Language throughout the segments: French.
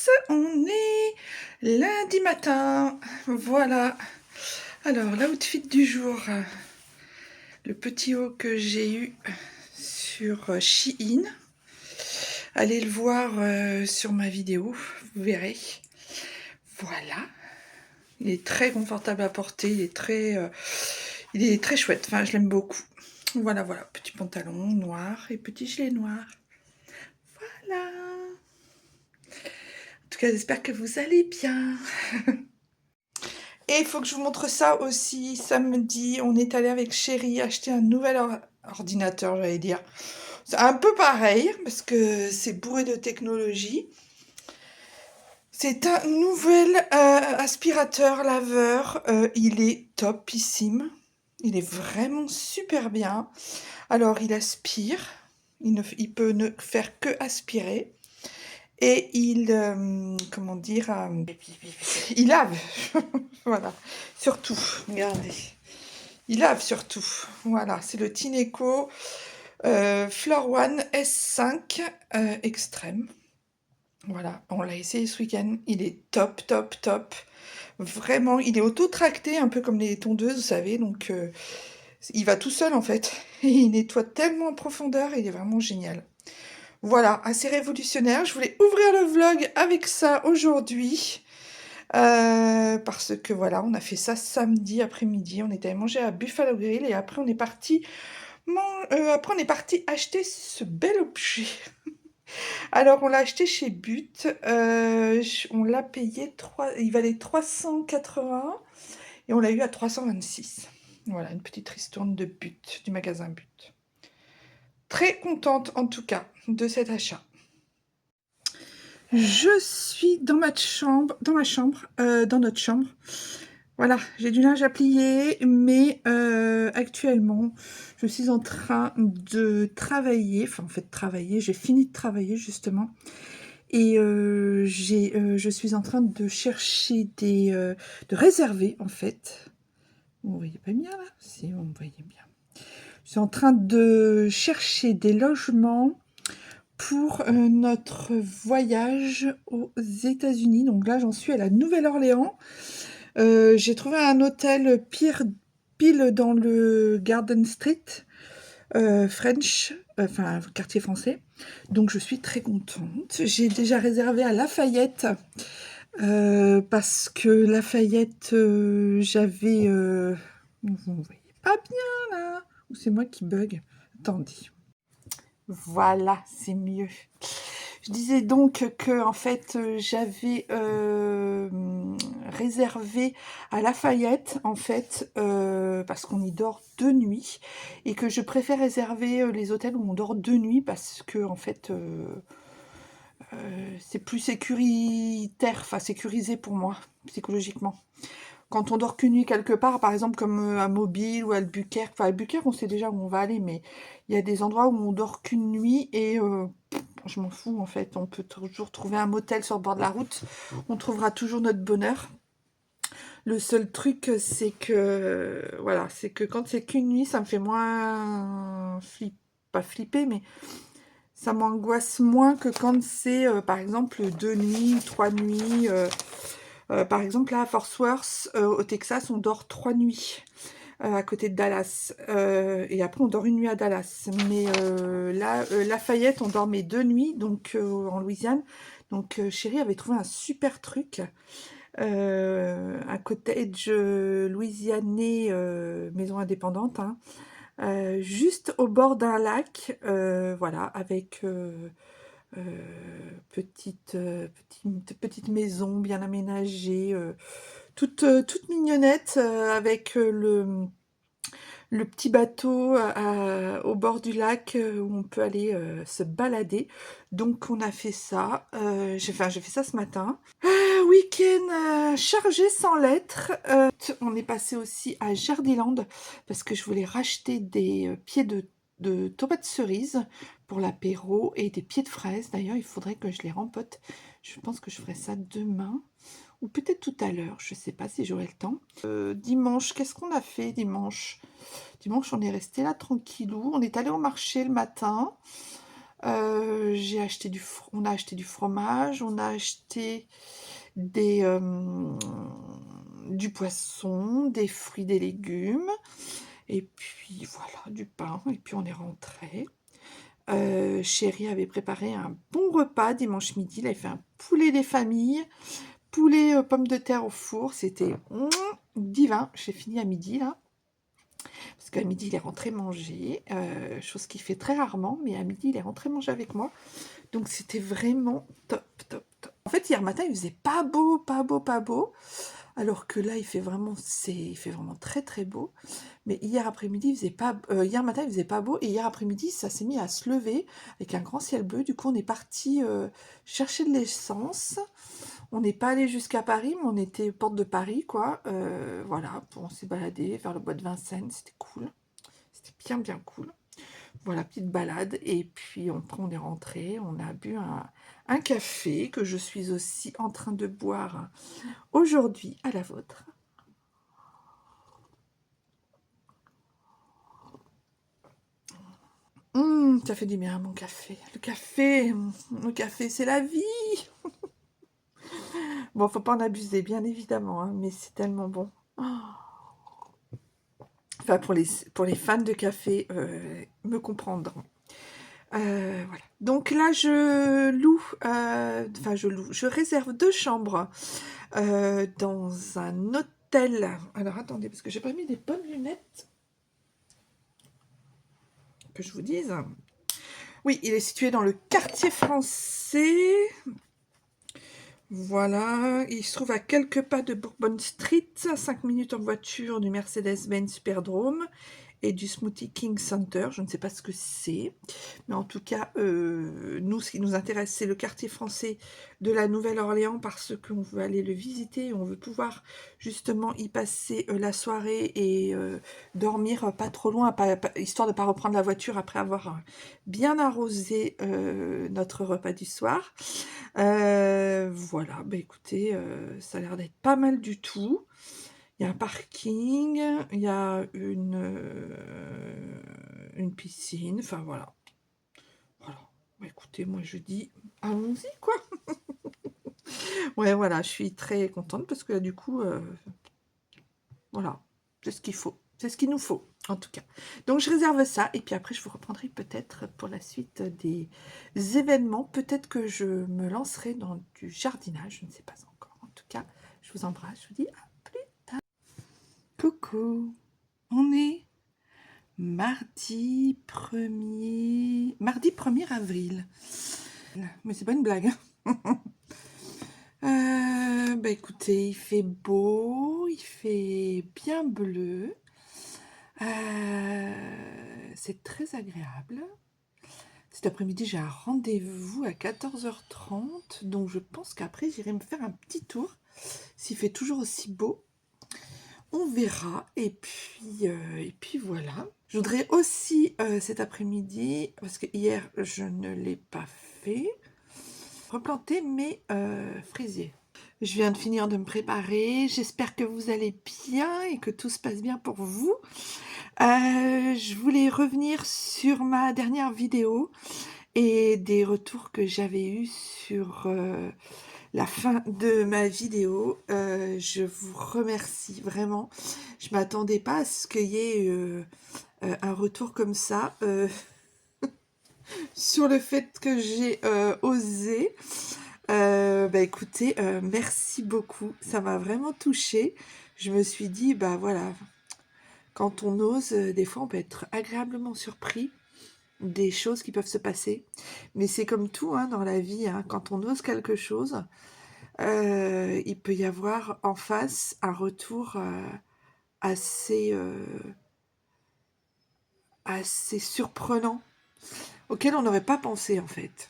tous, on est lundi matin, voilà. Alors l'outfit du jour, le petit haut que j'ai eu sur Shein, allez le voir sur ma vidéo, vous verrez. Voilà, il est très confortable à porter, il est très chouette, enfin je l'aime beaucoup. Voilà, petit pantalon noir et petit gilet noir. Voilà. En tout cas, j'espère que vous allez bien. Et il faut que je vous montre ça aussi. Samedi, on est allé avec Chérie acheter un nouvel ordinateur, j'allais dire. C'est un peu pareil, parce que c'est bourré de technologie. C'est un nouvel aspirateur laveur. Il est topissime. Il est vraiment super bien. Alors, il aspire. Il peut ne faire que aspirer. Et comment dire, il lave. Voilà, surtout, regardez. Il lave surtout. Voilà, c'est le Tineco Floor One S5 Extrême. Voilà, on l'a essayé ce week-end. Il est top, top, top. Vraiment, il est auto-tracté, un peu comme les tondeuses, vous savez. Donc, il va tout seul, en fait. Et il nettoie tellement en profondeur, il est vraiment génial. Voilà, assez révolutionnaire. Je voulais ouvrir le vlog avec ça aujourd'hui. Parce que voilà, on a fait ça samedi après-midi. On était allé manger à Buffalo Grill et après on est parti acheter ce bel objet. Alors on l'a acheté chez But. On l'a payé il valait 380 et on l'a eu à 326. Voilà, une petite ristourne de But, du magasin But. Très contente en tout cas de cet achat. Je suis dans notre chambre, dans notre chambre. Voilà, j'ai du linge à plier, mais actuellement, je suis en train de travailler. Enfin, en fait, j'ai fini de travailler justement. Et je suis en train de chercher de réserver, en fait. Vous voyez pas bien là? Si, vous me voyez bien. Je suis en train de chercher des logements pour notre voyage aux États-Unis. Donc là, j'en suis à la Nouvelle-Orléans. J'ai trouvé un hôtel pile dans le Garden Street, French, enfin quartier français. Donc je suis très contente. J'ai déjà réservé à Lafayette parce que Lafayette, j'avais... vous ne voyez pas bien là? Ou c'est moi qui bug? Attendez. Voilà, c'est mieux. Je disais donc que en fait j'avais réservé à Lafayette en fait parce qu'on y dort 2 nuits et que je préfère réserver les hôtels où on dort 2 nuits parce que en fait c'est plus sécuritaire, enfin sécurisé pour moi psychologiquement. Quand on dort qu'une nuit quelque part, par exemple comme à Mobile ou à Albuquerque, enfin Albuquerque on sait déjà où on va aller, mais il y a des endroits où on dort qu'une nuit et je m'en fous en fait, on peut toujours trouver un motel sur le bord de la route, on trouvera toujours notre bonheur. Le seul truc c'est que, voilà, c'est que quand c'est qu'une nuit, ça me fait moins pas flipper, mais ça m'angoisse moins que quand c'est par exemple 2 nuits, 3 nuits. Par exemple là à Fort Worth, au Texas, on dort 3 nuits. À côté de Dallas. Et après, on dort une nuit à Dallas. Mais là, Lafayette, on dormait 2 nuits, donc en Louisiane. Donc, Chérie avait trouvé un super truc. Un cottage louisianais, maison indépendante, hein, juste au bord d'un lac, voilà, avec petite maison bien aménagée, toute mignonnette, avec le petit bateau au bord du lac où on peut aller se balader. Donc on a fait ça. J'ai fait ça ce matin. Week-end chargé sans lettres. On est passé aussi à Jardiland parce que je voulais racheter des pieds de tomates cerises pour l'apéro et des pieds de fraises. D'ailleurs, il faudrait que je les rempote. Je pense que je ferai ça demain. Ou peut-être tout à l'heure, je ne sais pas si j'aurai le temps. Dimanche, qu'est-ce qu'on a fait dimanche? Dimanche, on est resté là tranquillou. On est allé au marché le matin. J'ai acheté on a acheté du fromage, on a acheté des, du poisson, des fruits, des légumes, et puis voilà, du pain, et puis on est rentré. Chéri avait préparé un bon repas dimanche midi. Il avait fait un poulet des familles, poulet pommes de terre au four. C'était divin. J'ai fini à midi là. Parce qu'à midi, il est rentré manger. Chose qu'il fait très rarement. Mais à midi, il est rentré manger avec moi. Donc c'était vraiment top, top, top. En fait, hier matin, il faisait pas beau, pas beau, pas beau. Alors que là, il fait vraiment très très beau. Mais hier après-midi, il faisait pas, hier matin, il faisait pas beau, et hier après-midi, ça s'est mis à se lever avec un grand ciel bleu. Du coup, on est parti chercher de l'essence. On n'est pas allé jusqu'à Paris, mais on était aux portes de Paris, quoi. Voilà, on s'est baladé vers le bois de Vincennes, c'était cool. C'était bien, bien cool. Voilà, petite balade. Et puis, après, on est rentré, on a bu un café que je suis aussi en train de boire aujourd'hui à la vôtre. Ça fait du bien, mon café. Le café, c'est la vie. Bon, faut pas en abuser, bien évidemment, hein, mais c'est tellement bon. Oh. Enfin, pour les fans de café, me comprendront. Voilà. Donc là, je loue, je réserve 2 chambres dans un hôtel. Alors, attendez, parce que j'ai pas mis des bonnes lunettes. Que je vous dise. Oui, il est situé dans le quartier français. Voilà, il se trouve à quelques pas de Bourbon Street, à 5 minutes en voiture du Mercedes-Benz Superdrome et du Smoothie King Center. Je ne sais pas ce que c'est, mais en tout cas, nous, ce qui nous intéresse, c'est le quartier français de la Nouvelle-Orléans, parce qu'on veut aller le visiter, on veut pouvoir justement y passer la soirée et dormir pas trop loin, histoire de ne pas reprendre la voiture après avoir bien arrosé notre repas du soir. Voilà, bah écoutez, ça a l'air d'être pas mal du tout. Il y a un parking, il y a une piscine, enfin voilà. Voilà. Bah écoutez, moi je dis, allons-y quoi. Ouais, voilà, je suis très contente parce que là, du coup, voilà, c'est ce qu'il faut. C'est ce qu'il nous faut, en tout cas. Donc, je réserve ça. Et puis après, je vous reprendrai peut-être pour la suite des événements. Peut-être que je me lancerai dans du jardinage. Je ne sais pas encore. En tout cas, je vous embrasse. Je vous dis à plus tard. Coucou. On est mardi 1er avril. Mais c'est pas une blague. Bah écoutez, il fait beau, il fait bien bleu. C'est très agréable. Cet après-midi, j'ai un rendez-vous à 14h30, donc je pense qu'après, j'irai me faire un petit tour. S'il fait toujours aussi beau, on verra. Et puis voilà. Je voudrais aussi cet après-midi, parce que hier, je ne l'ai pas fait, replanter mes fraisiers. Je viens de finir de me préparer. J'espère que vous allez bien et que tout se passe bien pour vous. Je voulais revenir sur ma dernière vidéo et des retours que j'avais eus sur la fin de ma vidéo. Je vous remercie vraiment. Je m'attendais pas à ce qu'il y ait un retour comme ça sur le fait que j'ai osé. Bah écoutez, merci beaucoup. Ça m'a vraiment touchée. Je me suis dit, bah voilà, quand on ose, des fois on peut être agréablement surpris des choses qui peuvent se passer. Mais c'est comme tout hein, dans la vie, hein, quand on ose quelque chose, il peut y avoir en face un retour assez, assez surprenant, auquel on n'aurait pas pensé en fait.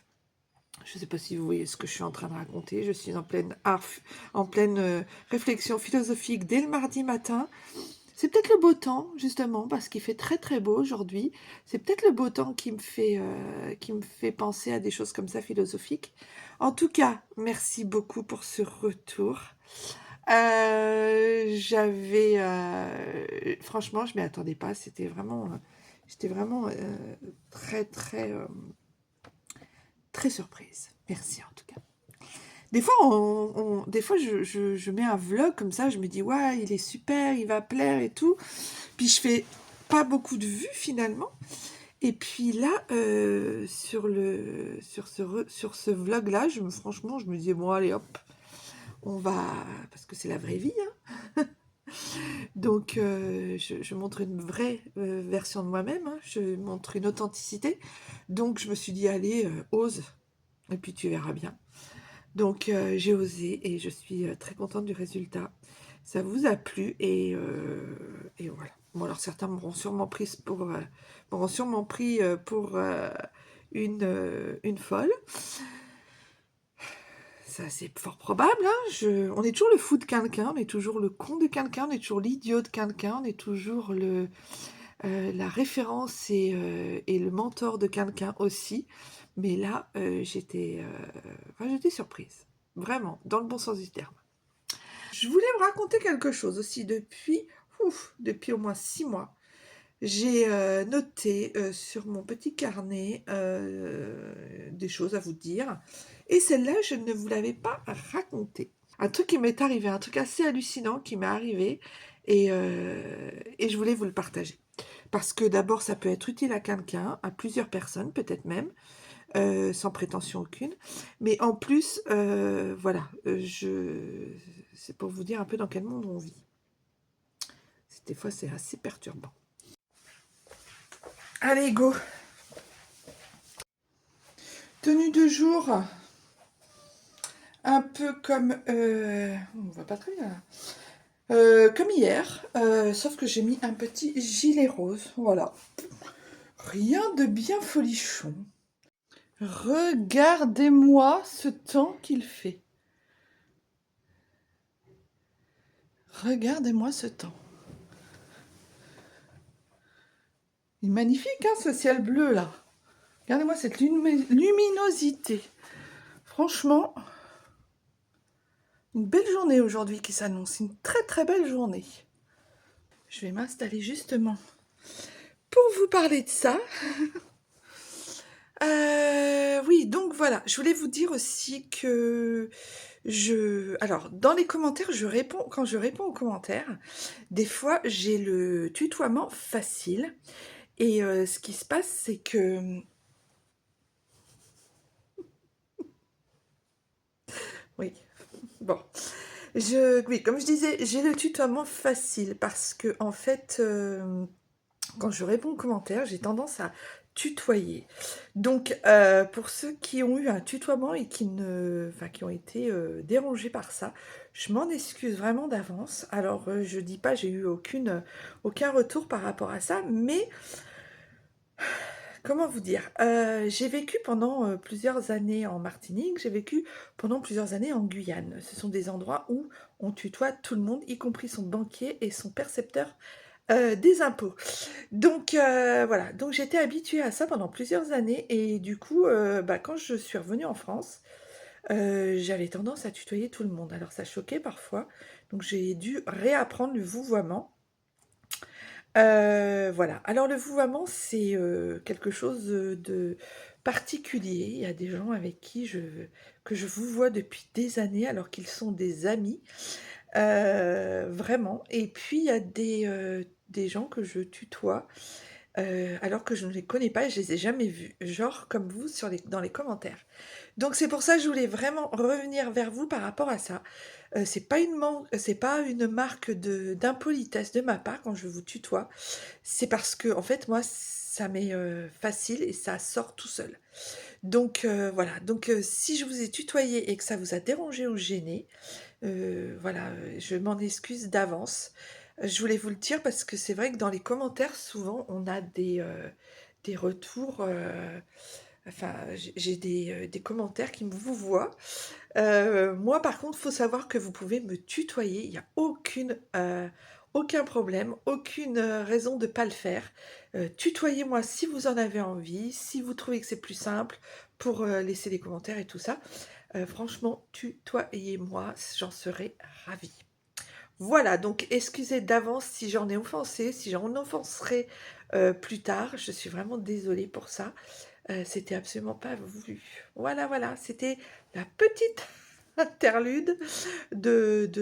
Je ne sais pas si vous voyez ce que je suis en train de raconter. Je suis en pleine réflexion philosophique dès le mardi matin. C'est peut-être le beau temps, justement, parce qu'il fait très très beau aujourd'hui. C'est peut-être le beau temps qui me fait penser à des choses comme ça philosophiques. En tout cas, merci beaucoup pour ce retour. Franchement, je m'y attendais pas. J'étais vraiment très très très surprise. Merci en tout cas. Des fois, des fois je mets un vlog comme ça, je me dis, ouais, il est super, il va plaire et tout. Puis je fais pas beaucoup de vues finalement. Et puis là, sur ce vlog-là, franchement, je me disais, bon, allez, hop, on va... Parce que c'est la vraie vie, hein. Donc, je montre une vraie version de moi-même, hein. Je montre une authenticité. Donc, je me suis dit, allez, ose, et puis tu verras bien. Donc, j'ai osé, et je suis très contente du résultat. Ça vous a plu, et voilà. Bon, alors certains m'auront sûrement pris pour une folle. Ça, c'est fort probable, hein. On est toujours le fou de quelqu'un, on est toujours le con de quelqu'un, on est toujours l'idiot de quelqu'un, on est toujours la référence et le mentor de quelqu'un aussi. Mais là, j'étais surprise. Vraiment, dans le bon sens du terme. Je voulais vous raconter quelque chose aussi depuis au moins 6 mois. J'ai noté sur mon petit carnet des choses à vous dire. Et celle-là, je ne vous l'avais pas racontée. Un truc qui m'est arrivé, un truc assez hallucinant qui m'est arrivé. Et je voulais vous le partager. Parce que d'abord, ça peut être utile à quelqu'un, à plusieurs personnes, peut-être même, sans prétention aucune. Mais en plus, voilà, c'est pour vous dire un peu dans quel monde on vit. Des fois, c'est assez perturbant. Allez, go! Tenue de jour, un peu comme... on voit pas très bien. Comme hier, sauf que j'ai mis un petit gilet rose, voilà. Rien de bien folichon. Regardez-moi ce temps qu'il fait. Regardez-moi ce temps. Il est magnifique, hein, ce ciel bleu, là. Regardez-moi cette luminosité. Franchement, une belle journée aujourd'hui qui s'annonce. Une très très belle journée. Je vais m'installer justement pour vous parler de ça. Oui, donc voilà, je voulais vous dire aussi que alors, dans les commentaires, quand je réponds aux commentaires, des fois, j'ai le tutoiement facile. Et ce qui se passe, c'est que... Oui, bon. Oui, comme je disais, j'ai le tutoiement facile parce que, en fait, quand je réponds aux commentaires, j'ai tendance à tutoyer. Donc, pour ceux qui ont eu un tutoiement et qui ont été dérangés par ça, je m'en excuse vraiment d'avance. Alors, je dis pas, j'ai eu aucun retour par rapport à ça, mais comment vous dire, j'ai vécu pendant plusieurs années en Martinique, j'ai vécu pendant plusieurs années en Guyane. Ce sont des endroits où on tutoie tout le monde, y compris son banquier et son percepteur des impôts. Donc voilà, donc j'étais habituée à ça pendant plusieurs années et du coup, quand je suis revenue en France, j'avais tendance à tutoyer tout le monde. Alors ça choquait parfois, donc j'ai dû réapprendre le vouvoiement. Voilà, alors le vouvoiement, c'est quelque chose de particulier. Il y a des gens avec qui que je vouvoie depuis des années alors qu'ils sont des amis. Vraiment. Et puis il y a des gens que je tutoie, alors que je ne les connais pas et je les ai jamais vus, genre comme vous dans les commentaires. Donc c'est pour ça que je voulais vraiment revenir vers vous par rapport à ça. C'est pas une marque d'impolitesse de ma part quand je vous tutoie. C'est parce que en fait moi ça m'est facile et ça sort tout seul. Donc voilà, donc si je vous ai tutoyé et que ça vous a dérangé ou gêné, voilà, je m'en excuse d'avance. Je voulais vous le dire parce que c'est vrai que dans les commentaires, souvent, on a des retours. Enfin, j'ai des commentaires qui me vous voient. Moi, par contre, il faut savoir que vous pouvez me tutoyer. Il n'y a aucun problème, aucune raison de ne pas le faire. Tutoyez-moi si vous en avez envie, si vous trouvez que c'est plus simple pour laisser des commentaires et tout ça. Franchement, tutoyez-moi, j'en serais ravie. Voilà, donc excusez d'avance si j'en ai offensé, si j'en offenserai plus tard. Je suis vraiment désolée pour ça. C'était absolument pas voulu. Voilà, voilà, c'était la petite interlude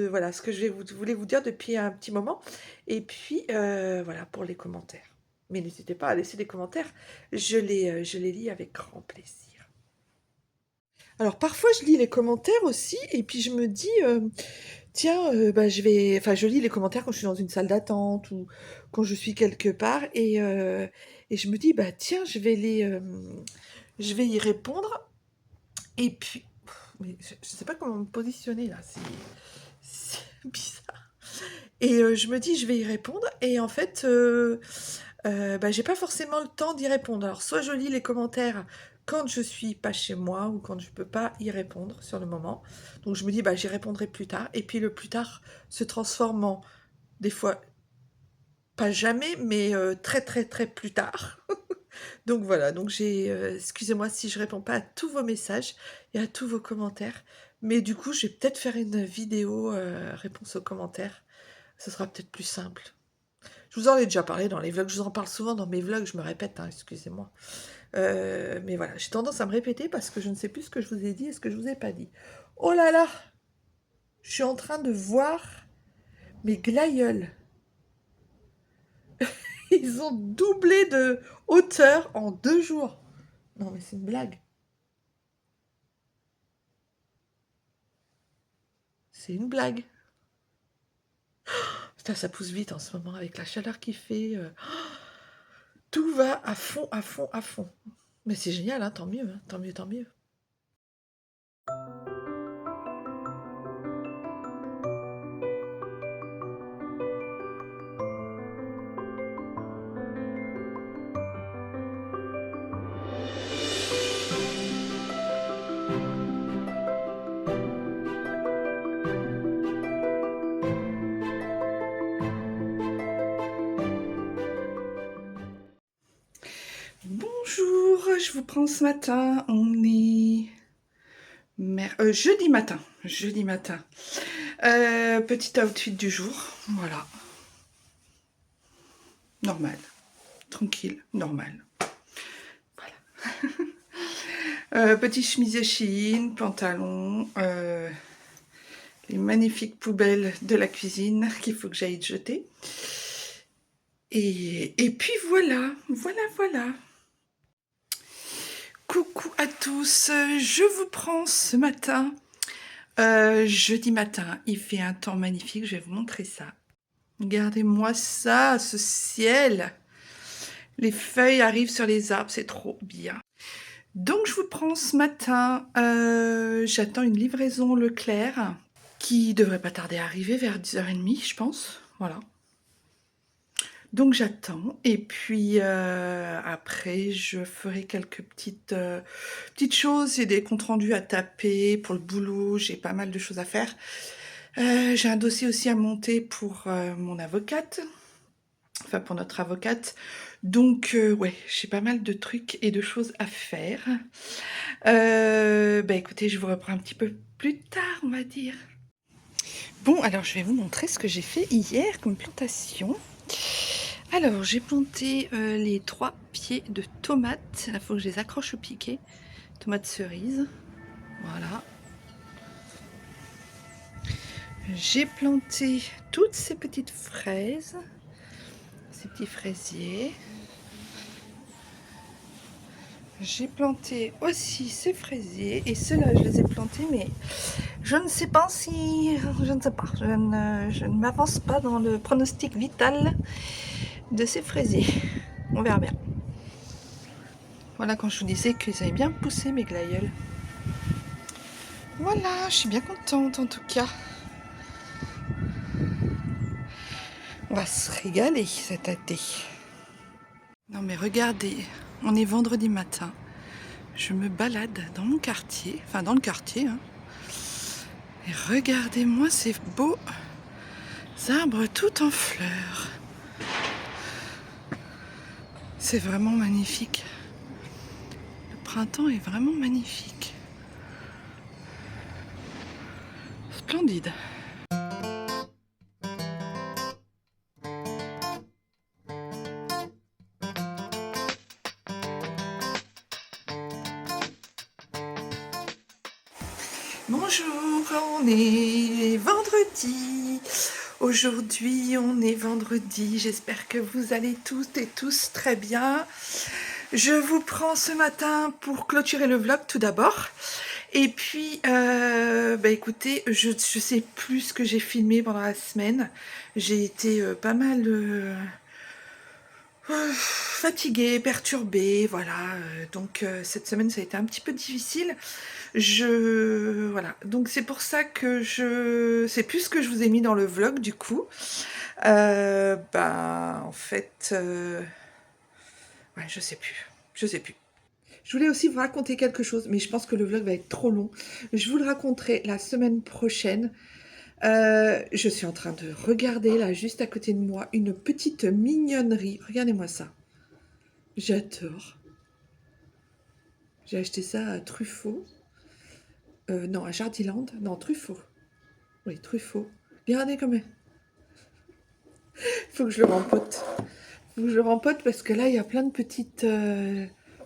voilà, ce que voulais vous dire depuis un petit moment et puis, voilà pour les commentaires. Mais n'hésitez pas à laisser des commentaires, je les lis avec grand plaisir. Alors parfois je lis les commentaires aussi et puis je me dis, tiens, bah, je lis les commentaires quand je suis dans une salle d'attente ou quand je suis quelque part et je me dis: «Bah, tiens, je vais y répondre» et puis mais je sais pas comment me positionner là, c'est bizarre et je me dis: «Je vais y répondre» et en fait, bah, j'ai pas forcément le temps d'y répondre. Alors soit je lis les commentaires quand je suis pas chez moi ou quand je peux pas y répondre sur le moment. Donc je me dis: «Bah, j'y répondrai plus tard» et puis le plus tard se transforme en des fois pas jamais, mais très, très, très plus tard. Donc voilà, donc excusez-moi si je réponds pas à tous vos messages et à tous vos commentaires, mais du coup, je vais peut-être faire une vidéo, réponse aux commentaires. Ce sera peut-être plus simple. Je vous en ai déjà parlé dans les vlogs, je vous en parle souvent dans mes vlogs, je me répète, hein, excusez-moi. Mais voilà, j'ai tendance à me répéter parce que je ne sais plus ce que je vous ai dit et ce que je vous ai pas dit. Oh là là! Je suis en train de voir mes glaïeuls. Ils ont doublé de hauteur en 2 jours. Non mais c'est une blague. C'est une blague. Putain, ça pousse vite en ce moment avec la chaleur qu'il fait. Tout va à fond, à fond, à fond. Mais c'est génial, hein, tant mieux, hein, tant mieux, tant mieux. Bonjour, je vous prends ce matin. On est jeudi matin. Jeudi matin. Petit outfit du jour. Voilà. Normal. Tranquille. Normal. Voilà. Petit chemisier Shein, pantalon. Les magnifiques poubelles de la cuisine qu'il faut que j'aille jeter. Et puis voilà. Voilà, voilà. Coucou à tous, je vous prends ce matin, jeudi matin, il fait un temps magnifique, je vais vous montrer ça. Regardez-moi ça, ce ciel. Les feuilles arrivent sur les arbres, c'est trop bien. Donc je vous prends ce matin, j'attends une livraison Leclerc qui devrait pas tarder à arriver vers 10h30 je pense, voilà. Donc j'attends et puis après je ferai quelques petites choses, j'ai des comptes rendus à taper pour le boulot, j'ai pas mal de choses à faire. J'ai un dossier aussi à monter pour mon avocate, enfin pour notre avocate. Donc ouais, j'ai pas mal de trucs et de choses à faire. Bah écoutez, je vous reprends un petit peu plus tard, on va dire. Bon, alors je vais vous montrer ce que j'ai fait hier comme plantation. Alors, j'ai planté les 3 pieds de tomates. Il faut que je les accroche au piquet. Tomates cerises. Voilà. J'ai planté toutes ces petites fraises. Ces petits fraisiers. J'ai planté aussi ces fraisiers. Et ceux-là, je les ai plantés, mais je ne sais pas si... Je ne sais pas. Je ne m'avance pas dans le pronostic vital de ces fraisiers. On verra bien. Voilà, quand je vous disais qu'ils avaient bien poussé mes glaïeuls. Voilà, je suis bien contente en tout cas. On va se régaler cet été. Non mais regardez, on est vendredi matin. Je me balade dans mon quartier, enfin dans le quartier. Hein. Et regardez-moi ces beaux arbres tout en fleurs. C'est vraiment magnifique. Le printemps est vraiment magnifique. Splendide. est vendredi. Aujourd'hui, on est vendredi. J'espère que vous allez toutes et tous très bien. Je vous prends ce matin pour clôturer le vlog tout d'abord. Et puis, écoutez, je sais plus ce que j'ai filmé pendant la semaine. J'ai été pas mal fatiguée, perturbée, voilà. Donc cette semaine, ça a été un petit peu difficile. Voilà, donc c'est pour ça que c'est plus ce que je vous ai mis dans le vlog du coup. En fait, ouais, je sais plus. Je voulais aussi vous raconter quelque chose, mais je pense que le vlog va être trop long. Je vous le raconterai la semaine prochaine. Je suis en train de regarder là, juste à côté de moi, une petite mignonnerie. Regardez-moi ça. J'adore. J'ai acheté ça à Truffaut. Non, à Jardiland. Non, Truffaut. Oui, Truffaut. Regardez comme elle. Faut que je le rempote. Faut que je le rempote parce que là, il y a plein de petites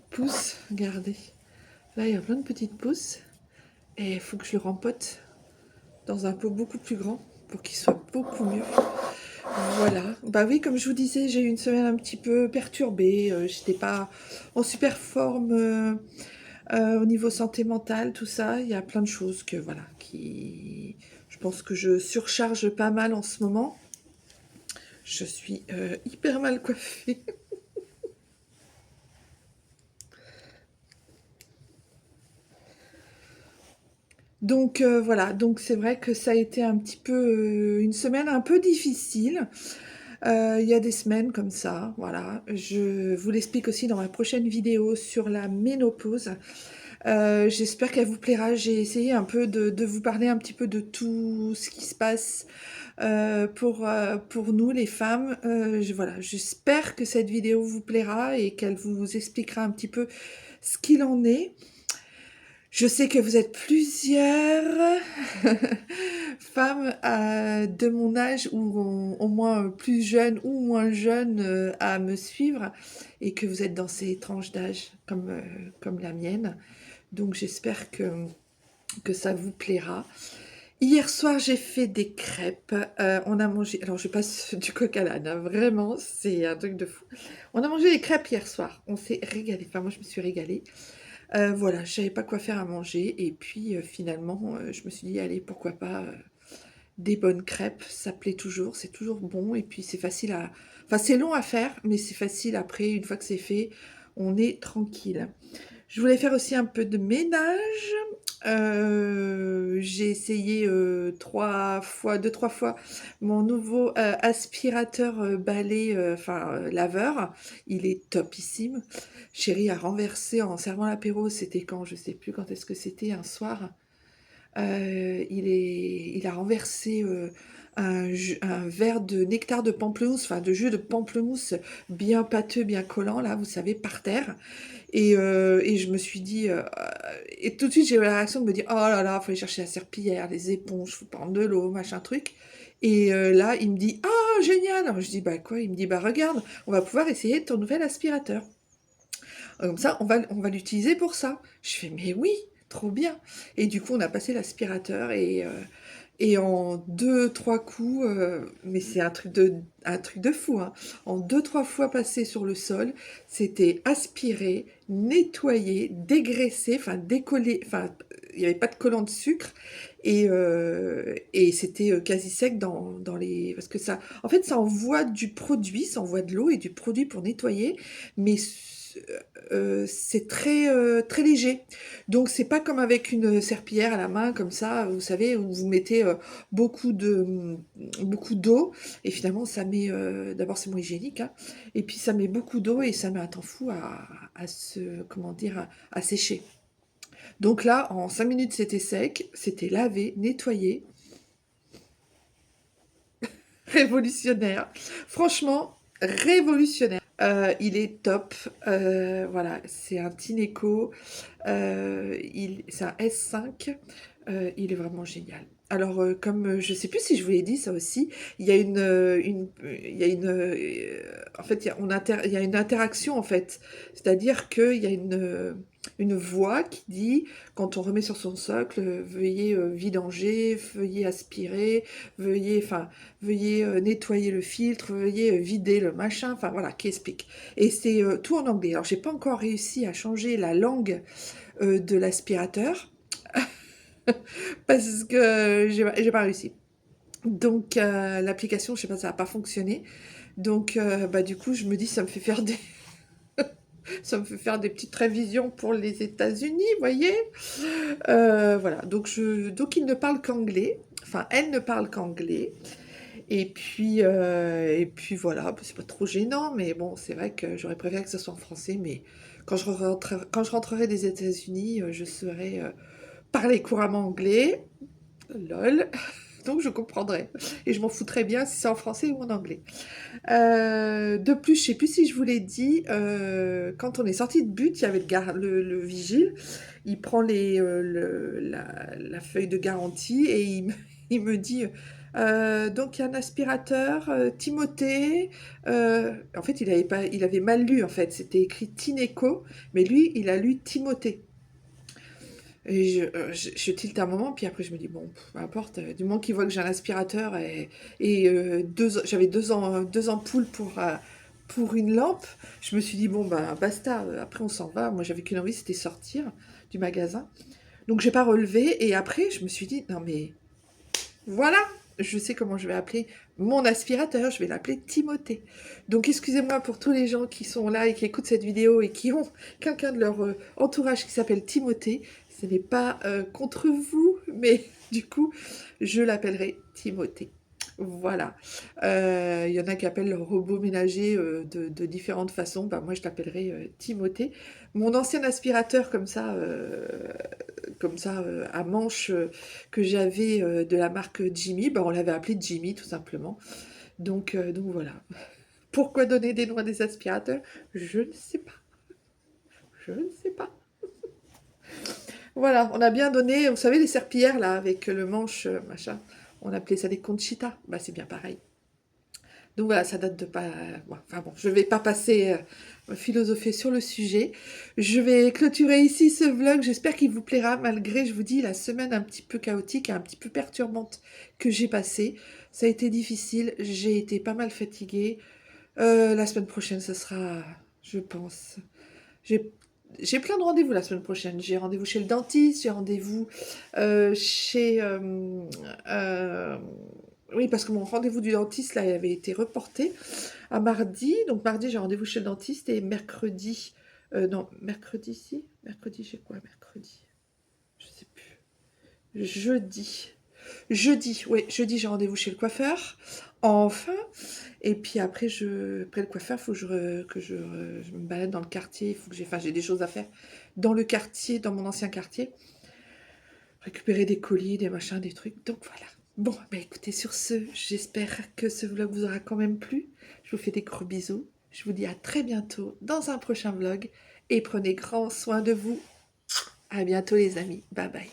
pousses. Regardez. Là, il y a plein de petites pousses. Et il faut que je le rempote dans un pot beaucoup plus grand pour qu'il soit beaucoup mieux. Voilà. Bah oui, comme je vous disais, j'ai eu une semaine un petit peu perturbée. J'étais pas en super forme au niveau santé mentale, tout ça. Il y a plein de choses que, voilà, qui... Je pense que je surcharge pas mal en ce moment. Je suis hyper mal coiffée. Donc voilà, donc c'est vrai que ça a été un petit peu une semaine un peu difficile. Il y a des semaines comme ça, voilà. Je vous l'explique aussi dans ma prochaine vidéo sur la ménopause. J'espère qu'elle vous plaira. J'ai essayé un peu de vous parler un petit peu de tout ce qui se passe pour nous les femmes. Voilà, j'espère que cette vidéo vous plaira et qu'elle vous expliquera un petit peu ce qu'il en est. Je sais que vous êtes plusieurs femmes de mon âge ou au moins plus jeunes ou moins jeunes à me suivre et que vous êtes dans ces tranches d'âge comme la mienne. Donc j'espère que ça vous plaira. Hier soir, j'ai fait des crêpes. On a mangé... Alors, je passe du coq à l'âne, hein, vraiment, c'est un truc de fou. On a mangé des crêpes hier soir. On s'est régalé. Enfin, moi, je me suis régalée. Voilà, je savais pas quoi faire à manger. Et puis, finalement, je me suis dit, allez, pourquoi pas des bonnes crêpes. Ça plaît toujours, c'est toujours bon. Et puis, c'est facile à... Enfin, c'est long à faire, mais c'est facile après. Une fois que c'est fait, on est tranquille. Je voulais faire aussi un peu de ménage. J'ai essayé 2-3 fois mon nouveau aspirateur balai, laveur. Il est topissime. Chérie a renversé en servant l'apéro, c'était quand? Je sais plus quand est-ce que c'était, un soir. Il a renversé un verre de nectar de pamplemousse, enfin de jus de pamplemousse bien pâteux, bien collant, là, vous savez, par terre. Et je me suis dit, et tout de suite j'ai eu la réaction de me dire, oh là là, il faut aller chercher la serpillière, les éponges, faut prendre de l'eau, machin truc. Et là, il me dit, ah, génial! Alors, je dis, bah quoi? Il me dit, bah regarde, on va pouvoir essayer ton nouvel aspirateur. Comme ça, on va l'utiliser pour ça. Je fais, mais oui, trop bien. Et du coup, on a passé l'aspirateur et en 2-3 coups, mais c'est un truc de fou, hein. En 2-3 fois passé sur le sol, c'était aspiré, nettoyé, dégraissé, enfin décollé, enfin il n'y avait pas de collant de sucre et c'était quasi sec dans les... Parce que ça, en fait, ça envoie du produit, ça envoie de l'eau et du produit pour nettoyer, mais c'est très léger. Donc c'est pas comme avec une serpillière à la main comme ça, vous savez, où vous mettez beaucoup d'eau et finalement ça met d'abord c'est moins hygiénique, hein, et puis ça met beaucoup d'eau et ça met un temps fou à se comment dire à sécher. Donc là en 5 minutes c'était sec, c'était lavé, nettoyé, révolutionnaire. Franchement, révolutionnaire. Il est top. Voilà, c'est un Tineco. C'est un S5. Il est vraiment génial. Alors, comme je sais plus si je vous l'ai dit ça aussi, il y a il y a en fait, il y a une interaction en fait. C'est-à-dire qu'il y a une voix qui dit, quand on remet sur son socle, veuillez vidanger, veuillez aspirer, veuillez nettoyer le filtre, veuillez vider le machin, enfin voilà, qui explique. Et c'est tout en anglais. Alors j'ai pas encore réussi à changer la langue de l'aspirateur parce que j'ai pas réussi. Donc l'application, je sais pas, ça a pas fonctionné. Donc bah du coup, je me dis, ça me fait faire des ça me fait faire des petites révisions pour les États-Unis, voyez. Voilà, donc il ne parle qu'anglais. Enfin, elle ne parle qu'anglais. Et puis voilà, bah, c'est pas trop gênant, mais bon, c'est vrai que j'aurais préféré que ce soit en français. Mais quand je rentrerai des États-Unis, je saurai parler couramment anglais. Lol. Donc je comprendrai. Et je m'en foutrais bien si c'est en français ou en anglais. De plus, je sais plus si je vous l'ai dit, quand on est sorti de but, il y avait le vigile, il prend la feuille de garantie et il me dit, donc il y a un aspirateur, Timothée, en fait il avait mal lu en fait, c'était écrit Tineco, mais lui il a lu Timothée. Et je tilte un moment, puis après je me dis, bon, peu importe, du moment qu'il voit que j'ai un aspirateur j'avais deux ampoules pour une lampe, je me suis dit, bon, bah basta, après on s'en va. Moi j'avais qu'une envie, c'était sortir du magasin. Donc j'ai pas relevé, et après je me suis dit, non mais voilà, je sais comment je vais appeler mon aspirateur, je vais l'appeler Timothée. Donc excusez-moi pour tous les gens qui sont là et qui écoutent cette vidéo et qui ont quelqu'un de leur entourage qui s'appelle Timothée. Ce n'est pas contre vous, mais du coup, je l'appellerai Timothée. Voilà. Il y en a qui appellent leur robot ménager de différentes façons. Bah, moi, je l'appellerai Timothée. Mon ancien aspirateur, comme ça à manche que j'avais de la marque Jimmy, bah, on l'avait appelé Jimmy, tout simplement. Donc voilà. Pourquoi donner des noms à des aspirateurs? Je ne sais pas. Je ne sais pas. Voilà, on a bien donné, vous savez, les serpillères, là, avec le manche, machin. On appelait ça des conchitas. Bah, c'est bien pareil. Donc voilà, ça date de pas... bon, enfin bon, je vais pas passer philosopher sur le sujet. Je vais clôturer ici ce vlog. J'espère qu'il vous plaira, malgré, je vous dis, la semaine un petit peu chaotique et un petit peu perturbante que j'ai passée. Ça a été difficile, j'ai été pas mal fatiguée. La semaine prochaine, ce sera, je pense... J'ai j'ai plein de rendez-vous la semaine prochaine. J'ai rendez-vous chez le dentiste, j'ai rendez-vous chez... oui, parce que mon rendez-vous du dentiste, là, il avait été reporté à mardi. Donc mardi, j'ai rendez-vous chez le dentiste et mercredi... non, mercredi, si. Mercredi, j'ai quoi, mercredi? Je sais plus. Jeudi. Oui, jeudi, j'ai rendez-vous chez le coiffeur. Enfin. Et puis après le coiffeur, il faut je me balade dans le quartier. Il faut que j'ai des choses à faire dans le quartier, dans mon ancien quartier. Récupérer des colis, des machins, des trucs. Donc voilà. Bon, bah écoutez, sur ce, j'espère que ce vlog vous aura quand même plu. Je vous fais des gros bisous. Je vous dis à très bientôt dans un prochain vlog. Et prenez grand soin de vous. À bientôt les amis. Bye bye.